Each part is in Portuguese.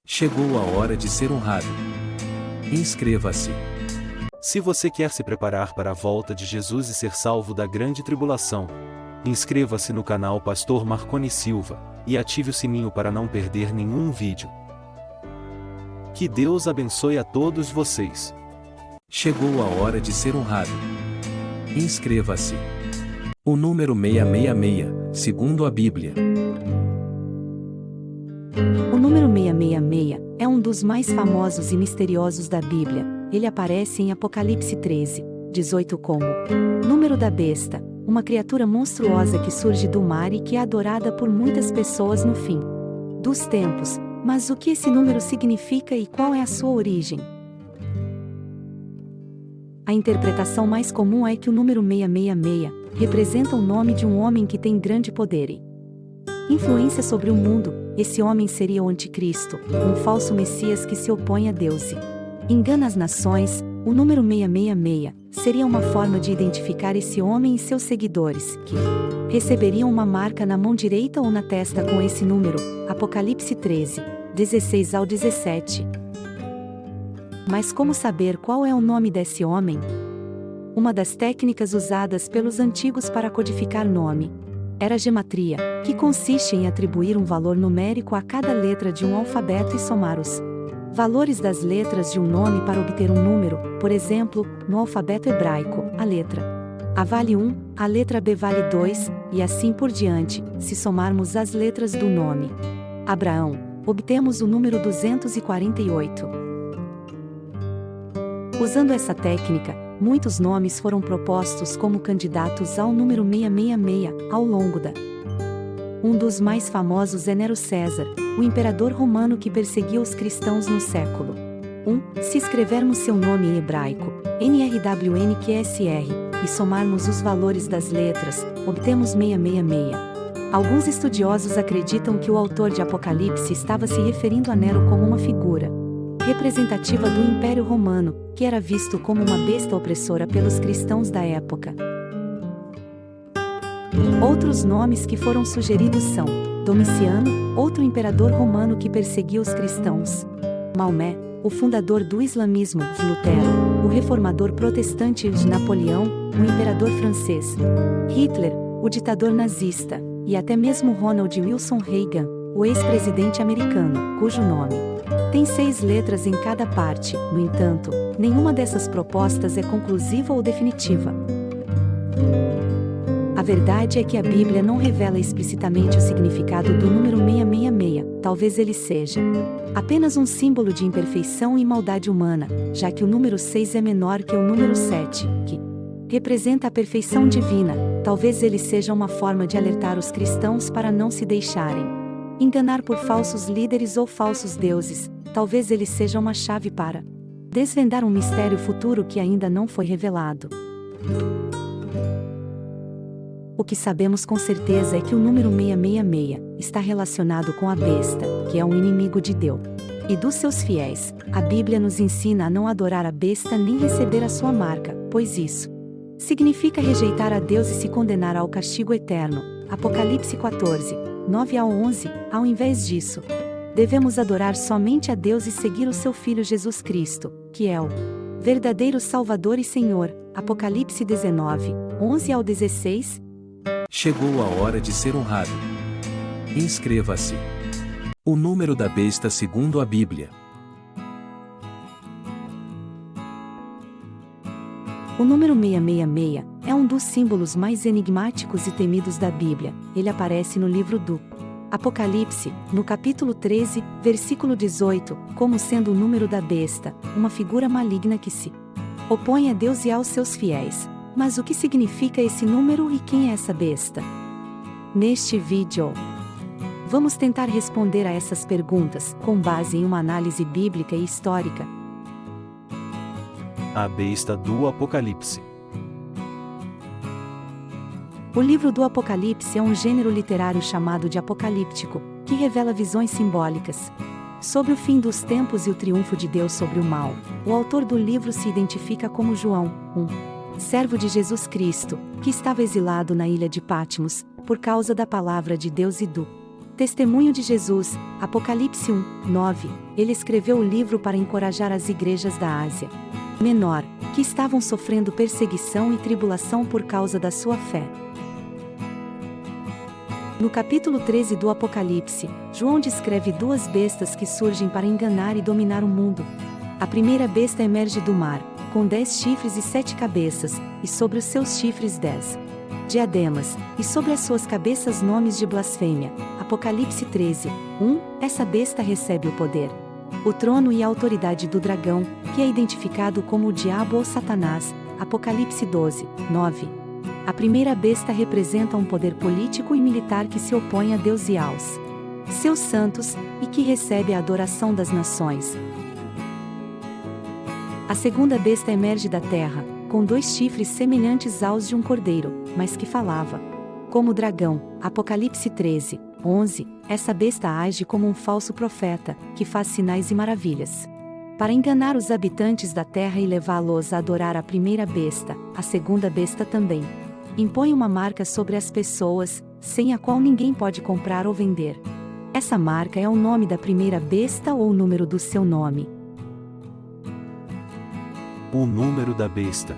Chegou a hora de ser honrado. Inscreva-se. Se você quer se preparar para a volta de Jesus e ser salvo da grande tribulação, inscreva-se no canal Pastor Marconi Silva, e ative o sininho para não perder nenhum vídeo. Que Deus abençoe a todos vocês. Chegou a hora de ser honrado. Inscreva-se. O número 666, segundo a Bíblia. O número 666 é um dos mais famosos e misteriosos da Bíblia. Ele aparece em Apocalipse 13, 18 como número da besta, uma criatura monstruosa que surge do mar e que é adorada por muitas pessoas no fim dos tempos. Mas o que esse número significa e qual é a sua origem? A interpretação mais comum é que o número 666 representa o nome de um homem que tem grande poder e influência sobre o mundo. Esse homem seria o Anticristo, um falso Messias que se opõe a Deus e engana as nações. O número 666 seria uma forma de identificar esse homem e seus seguidores, que receberiam uma marca na mão direita ou na testa com esse número. Apocalipse 13, 16 ao 17. Mas como saber qual é o nome desse homem? Uma das técnicas usadas pelos antigos para codificar nome era a gematria, que consiste em atribuir um valor numérico a cada letra de um alfabeto e somar os valores das letras de um nome para obter um número. Por exemplo, no alfabeto hebraico, a letra A vale 1, a letra B vale 2, e assim por diante. Se somarmos as letras do nome Abraão, obtemos o número 248. Usando essa técnica, muitos nomes foram propostos como candidatos ao número 666 ao longo da. Um dos mais famosos é Nero César, o imperador romano que perseguiu os cristãos no século I. Se escrevermos seu nome em hebraico, NRWNQSR, e somarmos os valores das letras, obtemos 666. Alguns estudiosos acreditam que o autor de Apocalipse estava se referindo a Nero como uma figura representativa do Império Romano, que era visto como uma besta opressora pelos cristãos da época. Outros nomes que foram sugeridos são Domiciano, outro imperador romano que perseguiu os cristãos; Maomé, o fundador do islamismo; Lutero, o reformador protestante; Napoleão, o imperador francês; Hitler, o ditador nazista; e até mesmo Ronald Wilson Reagan, o ex-presidente americano, cujo nome tem 6 letras em cada parte. No entanto, nenhuma dessas propostas é conclusiva ou definitiva. A verdade é que a Bíblia não revela explicitamente o significado do número 666. Talvez ele seja apenas um símbolo de imperfeição e maldade humana, já que o número 6 é menor que o número 7, que representa a perfeição divina. Talvez ele seja uma forma de alertar os cristãos para não se deixarem enganar por falsos líderes ou falsos deuses. Talvez ele seja uma chave para desvendar um mistério futuro que ainda não foi revelado. O que sabemos com certeza é que o número 666 está relacionado com a besta, que é um inimigo de Deus e dos seus fiéis. A Bíblia nos ensina a não adorar a besta nem receber a sua marca, pois isso significa rejeitar a Deus e se condenar ao castigo eterno. Apocalipse 14, 9 ao 11. Ao invés disso, devemos adorar somente a Deus e seguir o seu Filho Jesus Cristo, que é o verdadeiro Salvador e Senhor. Apocalipse 19, 11 ao 16. Chegou a hora de ser honrado. Inscreva-se. O número da besta segundo a Bíblia. O número 666 é um dos símbolos mais enigmáticos e temidos da Bíblia. Ele aparece no livro do Apocalipse, no capítulo 13, versículo 18, como sendo o número da besta, uma figura maligna que se opõe a Deus e aos seus fiéis. Mas o que significa esse número e quem é essa besta? Neste vídeo, vamos tentar responder a essas perguntas, com base em uma análise bíblica e histórica. A besta do Apocalipse. O livro do Apocalipse é um gênero literário chamado de apocalíptico, que revela visões simbólicas sobre o fim dos tempos e o triunfo de Deus sobre o mal. O autor do livro se identifica como João, um servo de Jesus Cristo, que estava exilado na ilha de Patmos, por causa da palavra de Deus e do Testemunho de Jesus, Apocalipse 1, 9. Ele escreveu o livro para encorajar as igrejas da Ásia Menor, que estavam sofrendo perseguição e tribulação por causa da sua fé. No capítulo 13 do Apocalipse, João descreve duas bestas que surgem para enganar e dominar o mundo. A primeira besta emerge do mar, com 10 chifres e 7 cabeças, e sobre os seus chifres 10 diademas, e sobre as suas cabeças nomes de blasfêmia. Apocalipse 13, 1. Essa besta recebe o poder, o trono e a autoridade do dragão, que é identificado como o diabo ou Satanás. Apocalipse 12, 9. A primeira besta representa um poder político e militar que se opõe a Deus e aos seus santos, e que recebe a adoração das nações. A segunda besta emerge da terra, com 2 chifres semelhantes aos de um cordeiro, mas que falava como dragão. Apocalipse 13, 11. Essa besta age como um falso profeta, que faz sinais e maravilhas para enganar os habitantes da terra e levá-los a adorar a primeira besta. A segunda besta também impõe uma marca sobre as pessoas, sem a qual ninguém pode comprar ou vender. Essa marca é o nome da primeira besta ou o número do seu nome. O número da besta.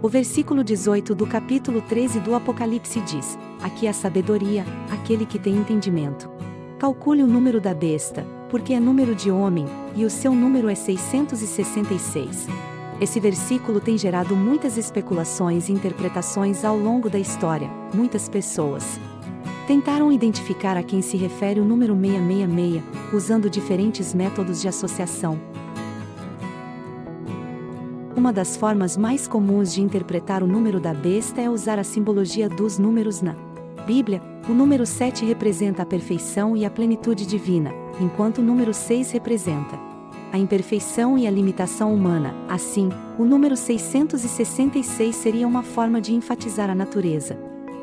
O versículo 18 do capítulo 13 do Apocalipse diz: aqui a sabedoria, aquele que tem entendimento. Calcule o número da besta, porque é número de homem, e o seu número é 666. Esse versículo tem gerado muitas especulações e interpretações ao longo da história. Muitas pessoas tentaram identificar a quem se refere o número 666, usando diferentes métodos de associação. Uma das formas mais comuns de interpretar o número da besta é usar a simbologia dos números na Bíblia. O número 7 representa a perfeição e a plenitude divina, enquanto o número 6 representa a imperfeição e a limitação humana. Assim, o número 666 seria uma forma de enfatizar a natureza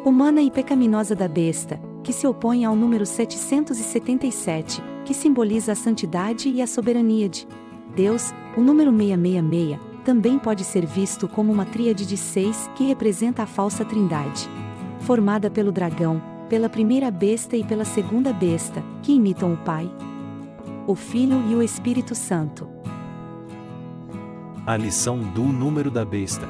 humana e pecaminosa da besta, que se opõe ao número 777, que simboliza a santidade e a soberania de Deus. O número 666 também pode ser visto como uma tríade de 6 que representa a falsa trindade, formada pelo dragão, pela primeira besta e pela segunda besta, que imitam o Pai, o Filho e o Espírito Santo. A lição do número da besta.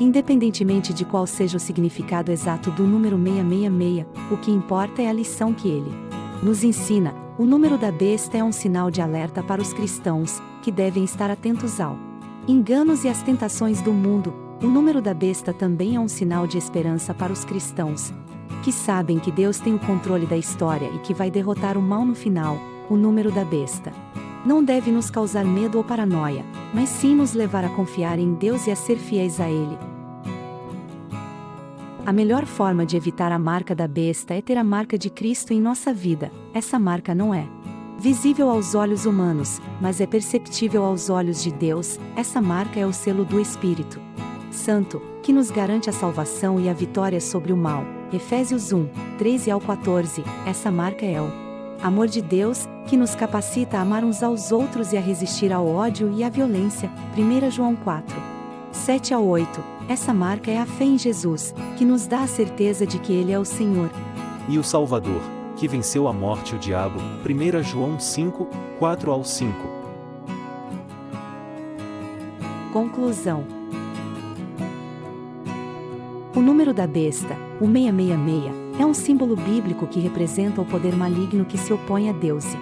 Independentemente de qual seja o significado exato do número 666, o que importa é a lição que ele nos ensina. O número da besta é um sinal de alerta para os cristãos, que devem estar atentos ao enganos e às tentações do mundo. O número da besta também é um sinal de esperança para os cristãos, que sabem que Deus tem o controle da história e que vai derrotar o mal no final. O número da besta não deve nos causar medo ou paranoia, mas sim nos levar a confiar em Deus e a ser fiéis a Ele. A melhor forma de evitar a marca da besta é ter a marca de Cristo em nossa vida. Essa marca não é visível aos olhos humanos, mas é perceptível aos olhos de Deus. Essa marca é o selo do Espírito Santo, que nos garante a salvação e a vitória sobre o mal. Efésios 1, 13 ao 14. Essa marca é o amor de Deus, que nos capacita a amar uns aos outros e a resistir ao ódio e à violência. 1 João 4, 7 ao 8. Essa marca é a fé em Jesus, que nos dá a certeza de que Ele é o Senhor e o Salvador, que venceu a morte e o diabo. 1 João 5, 4 ao 5. Conclusão. O número da besta, o 666, é um símbolo bíblico que representa o poder maligno que se opõe a Deus e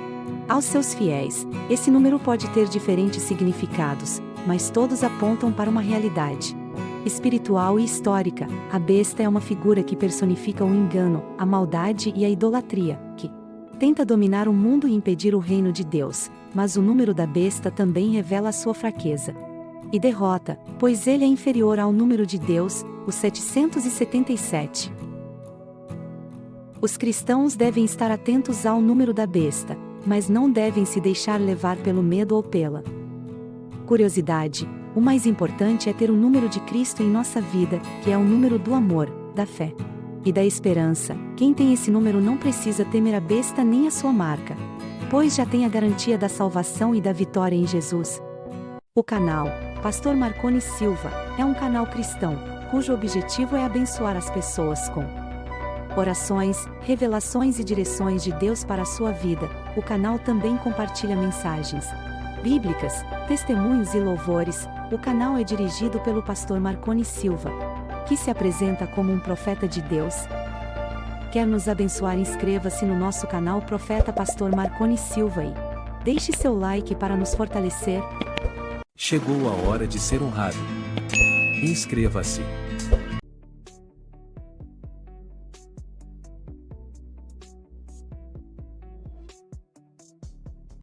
aos seus fiéis. Esse número pode ter diferentes significados, mas todos apontam para uma realidade espiritual e histórica. A besta é uma figura que personifica o engano, a maldade e a idolatria, que tenta dominar o mundo e impedir o reino de Deus. Mas o número da besta também revela a sua fraqueza e derrota, pois ele é inferior ao número de Deus, o 777. Os cristãos devem estar atentos ao número da besta, mas não devem se deixar levar pelo medo ou pela curiosidade. O mais importante é ter o número de Cristo em nossa vida, que é o número do amor, da fé e da esperança. Quem tem esse número não precisa temer a besta nem a sua marca, pois já tem a garantia da salvação e da vitória em Jesus. O canal Pastor Marconi Silva é um canal cristão cujo objetivo é abençoar as pessoas com orações, revelações e direções de Deus para a sua vida. O canal também compartilha mensagens bíblicas, testemunhos e louvores. O canal é dirigido pelo pastor Marconi Silva, que se apresenta como um profeta de Deus. Quer nos abençoar? Inscreva-se no nosso canal Profeta Pastor Marconi Silva e deixe seu like para nos fortalecer. Chegou a hora de ser honrado. Inscreva-se.